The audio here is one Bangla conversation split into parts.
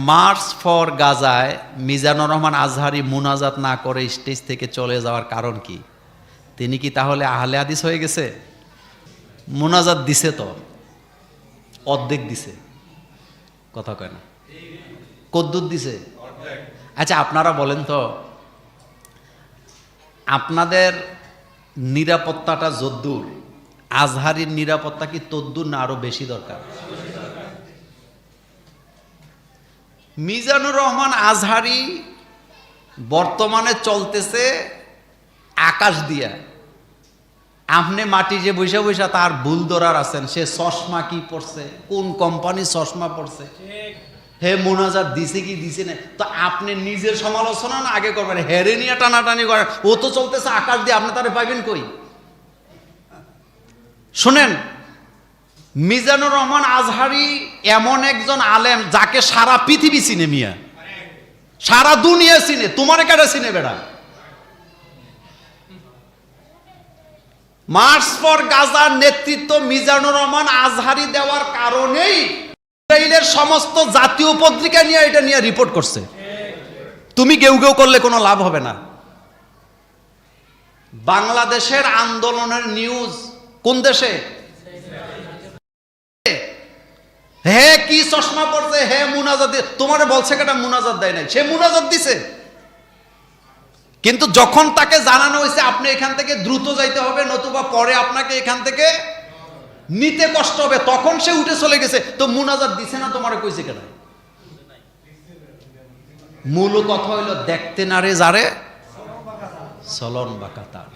মার্চ ফর গাজায় মিজানুর রহমান আজহারি মুনাজাত না করে স্টেজ থেকে চলে যাওয়ার কারণ কি? তিনি কি তাহলে আহলে হাদিস হয়ে গেছে? মুনাজাত দিছে তো, অর্ধেক দিছে, কথা কয় না, কদ্দুর দিছে। আচ্ছা আপনারা বলেন তো, আপনাদের নিরাপত্তাটা যদ্দূর, আজহারির নিরাপত্তা কি তদ্দূর না আরো বেশি দরকার? মিজানুর রহমান আজহারি বর্তমানে চলতেছে আকাশ দিয়া, আপনি মাটি যে বৈশা বৈশা তার ভুল ধরার আছেন, সে চশমা কি পড়ছে, কোন কোম্পানির চশমা পড়ছে, হে মুনাজাত দিছে কি দিছে না, তো আপনি নিজের সমালোচনা না আগে করবেন, হেরে নিয়ে টানাটানি করেন। ও তো চলতেছে আকাশ দিয়ে, আপনি তারে পাইবেন কই? শুনেন, মিজানুর রহমান আজহারি এমন একজন আলেম যাকে সারা পৃথিবী চিনে, মিয়া সারা দুনিয়া চিনে, তোমার কেটে চিনে বেড়া। মার্চ ফর গাজার নেতৃত্ব মিজানুর রহমান আজহারি দেওয়ার কারণেই ইসরায়েলের সমস্ত জাতীয় পত্রিকা নিয়ে এটা নিয়ে রিপোর্ট করছে। তুমি কেউ কেউ করলে কোনো লাভ হবে না। বাংলাদেশের আন্দোলনের নিউজ কোন দেশে? হে কি চশমা পড়ছে, হে মুনাজাত, তোমারে বলছে কেটা মুনাজাত দেয় নাই, সে মুনাজাত দিছে। কিন্তু যখন তাকে জানানো হয়েছে আপনি এখান থেকে দ্রুত যাইতে হবে, নতুবা পরে আপনাকে এখান থেকে নিতে কষ্ট হবে, তখন সে উঠে চলে গেছে। তো মুনাজাত দিছে না, তোমারে কইছে কেন? মূল কথা হইল, দেখতে না রে যারে চলন বাঁকা তার।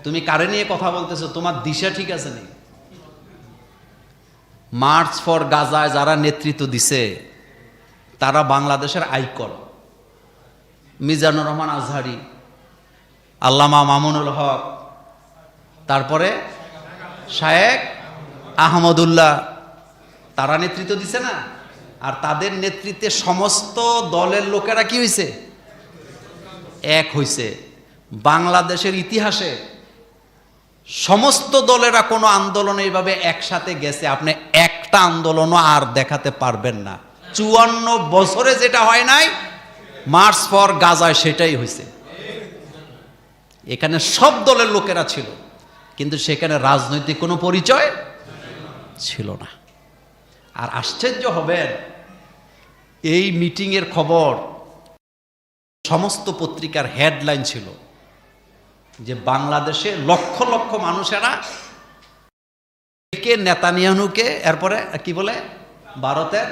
তুমি কারে নিয়ে কথা বলতেছো? তোমার দিশা ঠিক আছে নি? মার্চ ফর গাজায় যারা নেতৃত্ব দিছে তারা বাংলাদেশের আইকন। মিজানুর রহমান আজহারি, আল্লামা মামুনুল হক, তারপরে শায়েখ আহমদুল্লাহ, তারা নেতৃত্ব দিছে না? আর তাদের নেতৃত্বে সমস্ত দলের লোকেরা কি হয়েছে? এক হয়েছে। বাংলাদেশের ইতিহাসে সমস্ত দলেরা কোনো আন্দোলনে এইভাবে একসাথে গেছে আপনি একটা আন্দোলনও আর দেখাতে পারবেন না। 54 বছরে যেটা হয় নাই, মার্চ ফর গাজায় সেটাই হয়েছে। এখানে সব দলের লোকেরা ছিল, কিন্তু সেখানে রাজনৈতিক কোনো পরিচয় ছিল না। আর আশ্চর্য হবেন, এই মিটিংয়ের খবর সমস্ত পত্রিকার হেডলাইন ছিল যে বাংলাদেশে লক্ষ লক্ষ মানুষেরা নেতানিয়াহুকে, এরপরে কি বলে, ভারতের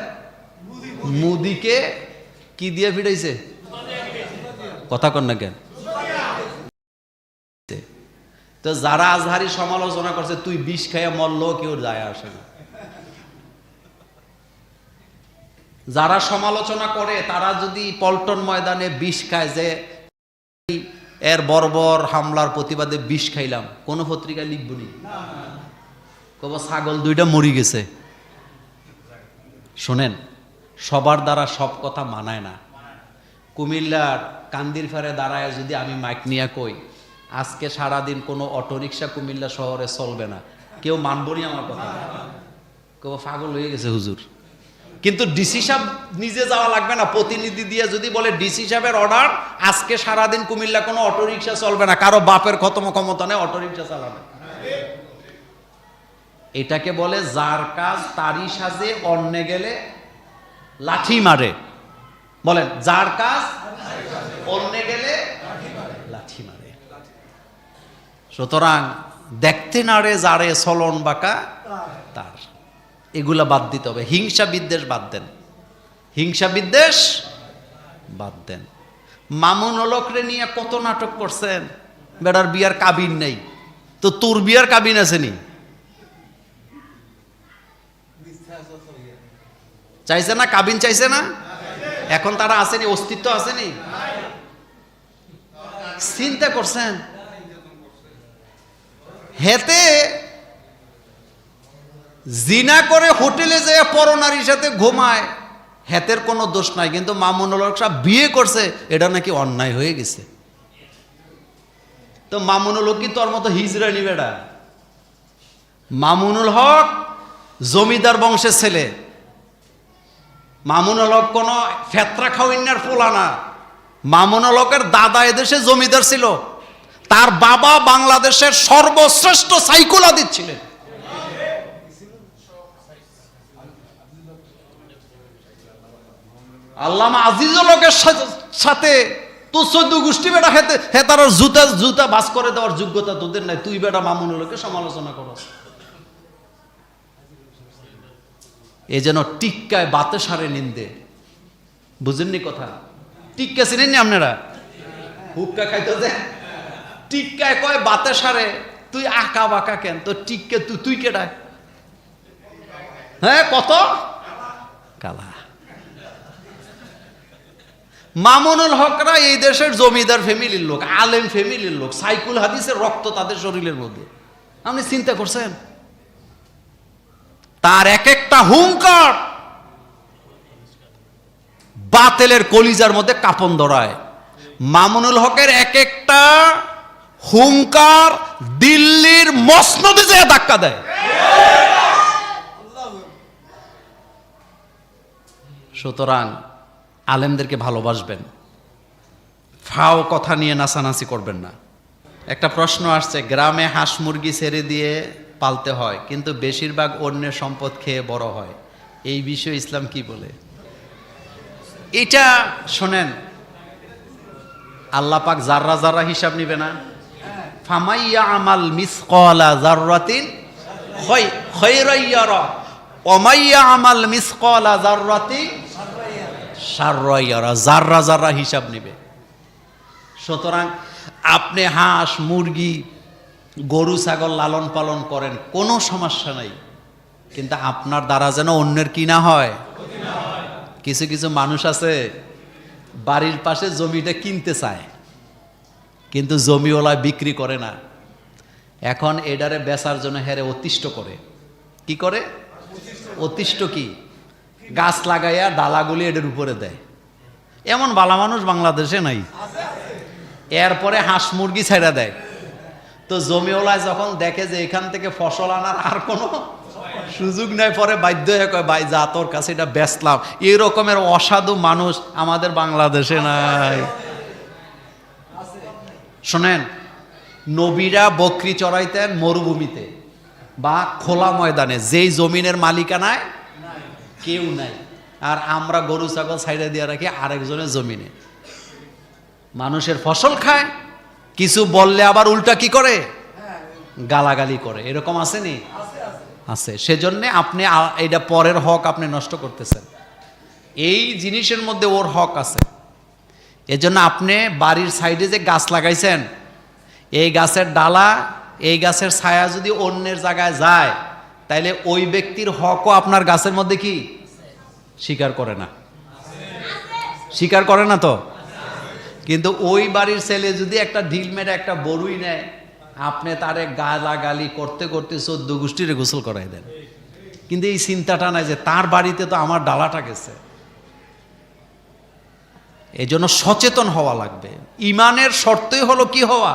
মোদিকে কি দিয়ে ফিরাইছে, কথা কন না কেন? তো যারা আজহারি সমালোচনা করছে, তুই বিষ খাইয়া মরল, কেউ যায় আসে না। যারা সমালোচনা করে তারা যদি পল্টন ময়দানে বিষ খায়, যে এর বর্বর হামলার প্রতিবাদে বিষ খাইলাম, কোন পত্রিকায় লিখবনি, কব ছাগল দুইটা মরি গেছে। শোনেন, সবার দ্বারা সব কথা মানায় না। কুমিল্লার কান্দির ফারে দাঁড়ায় যদি আমি মাইক নিয়ে কই আজকে সারাদিন কোনো অটোরিকশা কুমিল্লা শহরে চলবে না, কেউ মানবনি আমার কথা, কব পাগল হয়ে গেছে হুজুর। কিন্তু ডিসি সাহেব নিজে যাওয়া লাগবে না, প্রতিনিধি দিয়ে যদি বলে ডিসি সাহেবের অর্ডার, আজকে সারাদিন কুমিল্লা কোনো অটোরিকশা চলবে না, কারো বাপের ক্ষমতা নেই অটোরিকশা চালাবে। এটাকে বলে যার কাজ তারই সাজে, অন্যে গেলে লাঠি মারে। বলেন, যার কাজ অন্যে গেলে লাঠি মারে। সুতরাং দেখতে না রে যারে চলন বাঁকা তার, এগুলা বাদ দিতে হবে। হিংসা বিদ্বেষ বাদ দেন, হিংসা বিদ্বেষ বাদ দেন। মামুন হলকরে নিয়ে কত নাটক করছেন, বেটার বিয়ার কাবিন নেই, তো তোর বিয়ার কাবিন আসেনি? চাইছে না, কাবিন চাইছে না, এখন তারা আসেনি, অস্তিত্ব আসেনি। চিন্তা করছেন, হেতে জিনা করে হোটেলে যেয়ে পরনারীর সাথে ঘুমায়, হেতের কোনো দোষ নাই, কিন্তু মামুনুল হক সাহেব বিয়ে করছে, এটা নাকি অন্যায় হয়ে গেছে। তো মামুনুল হক কি তোর মতো হিজড়া নিবে না? মামুনুল হক জমিদার বংশের ছেলে, মামুনুল হক কোনো ফেতরা খাওয়াইনার পোলা না। মামুনুল হকের দাদা এদেশে জমিদার ছিল, তার বাবা বাংলাদেশের সর্বশ্রেষ্ঠ সাইকোলজিস্ট ছিলেন। আল্লামা আজিজুল হকের সাথে তো 14 গোষ্ঠী বেটা হেতার জুতা জুতা বাস করে দেওয়ার যোগ্যতা তোদের নাই, তুই বেটা মামুনুল হকের সমালোচনা করস। এই যেন টিক্কায় বাতে সারে নিন্দে, বুঝেননি কথা? টিক্কা চিনেননি আপনারা? হুক্কা খাইতো যে টিক্কায় কয় বাতে সারে, তুই আঁকা বাঁকা কেন? তো টিক্কা তুই কেডা? হ্যাঁ, কত কালা। মামুনুল হকরা এই দেশের জমিদার ফ্যামিলির লোক, আলেম ফ্যামিলির লোক, সাইকুল হাদিসের রক্ত তাদের শরীরের মধ্যে। আপনি চিন্তা করছেন? তার এক একটা হুঙ্কার বাতেলের কলিজার মধ্যে কাঁপন ধরায়। মামুনুল হকের এক একটা হুঙ্কার দিল্লির মসনদে যেয়ে ধাক্কা দেয়। সুতরাং আলেমদেরকে ভালোবাসবেন, ফাও কথা নিয়ে নাচানাচি করবেন না। একটা প্রশ্ন আসছে, গ্রামে হাঁস মুরগি ছেড়ে দিয়ে পালতে হয়, কিন্তু বেশিরভাগ অন্যের সম্পদ খেয়ে বড় হয়, এই বিষয়ে ইসলাম কি বলে? এটা শোনেন, আল্লাহ পাক জাররা জাররা হিসাব নিবে না? ফামাইয়া আমাল মিসকালা জাররাতিন খায়রান ইয়ারা ওয়া মাইয়া আমাল মিসকালা জাররাতিন শাররান ইয়ারা, জাররা জাররা হিসাব নিবে। সুতরাং আপনি হাঁস মুরগি গরু ছাগল লালন পালন করেন, কোনো সমস্যা নাই, কিন্তু আপনার দ্বারা যেন অন্যের কি না হয়। কিছু কিছু মানুষ আছে বাড়ির পাশে জমিটা কিনতে চায়, কিন্তু জমিওয়ালা বিক্রি করে না। এখন এডারে বেচার জন্য হেরে অতিষ্ঠ করে। কি করে? অতিষ্ঠ কি? গাছ লাগাইয়া ডালাগুলি এটার উপরে দেয়। এমন বালা মানুষ বাংলাদেশে নাই। এরপরে হাঁস মুরগি ছেড়ে দেয়। তো জমিওয়ালায় যখন দেখে যে এখান থেকে ফসল আনার আর কোনো সুযোগ নাই, পরে বাধ্য হয়ে কয়, ভাই যা, তোর কাছে এটা বেচলাম। এই রকমের অসাধু মানুষ আমাদের বাংলাদেশে নাই। শোনেন, নবীরা বকরি চড়াইতেন মরুভূমিতে বা খোলা ময়দানে, যেই জমিনের মালিকানায় কেউ নাই। আর আমরা গরু ছাগল ছাইড়ে দিয়ে রাখি আরেকজনের জমিনে। মানুষের ফসল খায়, কিছু বললে আবার উল্টা কি করে? গালাগালি করে। এরকম আসেনি? আছে। সেজন্য আপনি এটা পরের হক আপনি নষ্ট করতেছেন। এই জিনিসের মধ্যে ওর হক আছে। এজন্য আপনি বাড়ির সাইডে যে গাছ লাগাইছেন, এই গাছের ডালা, এই গাছের ছায়া যদি অন্যের জায়গায় যায়, তাইলে ওই ব্যক্তির হকও আপনার গাছের মধ্যে কি স্বীকার করে না? স্বীকার করে না তো? কিন্তু ওই বাড়ির ছেলে যদি একটা ঢিল মেরে একটা বড়ুই নেয়, আপনি তারে গালাগালি করতে করতে 14 গোষ্ঠীরে গোসল করাই দেন। কিন্তু এই চিন্তাটা নাই যে তার বাড়িতে তো আমার ডালাটা গেছে। এই জন্য সচেতন হওয়া লাগবে। ইমানের শর্তই হলো কি হওয়া?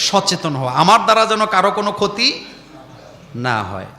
সচেতন হওয়া। আমার দ্বারা যেন কারো কোনো ক্ষতি না হয়।